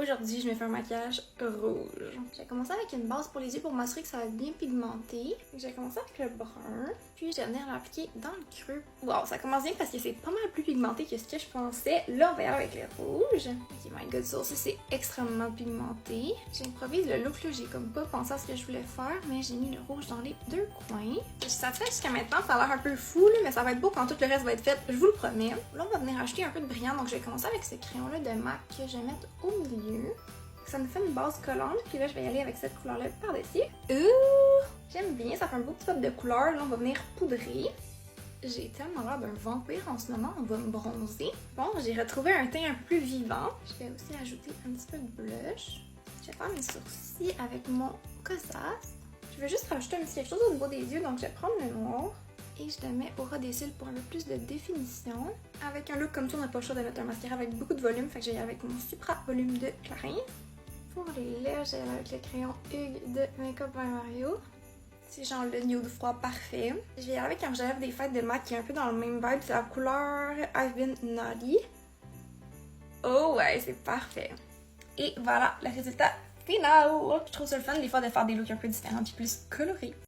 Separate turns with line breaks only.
Aujourd'hui, je me fais un maquillage rouge. J'ai commencé avec une base pour les yeux pour m'assurer que ça va être bien pigmenté. J'ai commencé avec le brun, puis je vais venir l'appliquer dans le creux. Wow, ça commence bien parce que c'est pas mal plus pigmenté que ce que je pensais. Là, on va y aller avec le rouge. Ok, my god, ça aussi, c'est extrêmement pigmenté. J'improvise le look là, j'ai comme pas pensé à ce que je voulais faire, mais j'ai mis le rouge dans les deux coins. Ça fait jusqu'à maintenant, ça a l'air un peu fou, là, mais ça va être beau quand tout le reste va être fait, je vous le promets. Là, on va venir ajouter un peu de brillant, donc je vais commencer avec ce crayon-là de MAC que je vais mettre au milieu. Ça me fait une base collante, puis là, je vais y aller avec cette couleur-là par-dessus. J'aime bien, ça fait un beau petit pop de couleur. Là, on va venir poudrer. J'ai tellement l'air d'un vampire en ce moment, on va me bronzer. Bon, j'ai retrouvé un teint un peu plus vivant. Je vais aussi ajouter un petit peu de blush. Je vais faire mes sourcils avec mon Kosas. Je vais juste rajouter un petit quelque chose au niveau des yeux, donc je vais prendre le noir. Et je le mets au ras des cils pour un peu plus de définition. Avec un look comme ça, on n'a pas le choix de mettre un mascara avec beaucoup de volume, fait que j'ai avec mon Supra Volume de Clarins. Pour les lèvres, j'ai avec le crayon Hugues de Makeup by Mario. C'est genre le nude froid parfait. Je vais y aller avec un rouge à lèvres des fêtes de MAC qui est un peu dans le même vibe, c'est la couleur I've Been Naughty. Oh ouais, c'est parfait. Et voilà le résultat final! Je trouve ça le fun des fois de faire des looks un peu différents et plus colorés.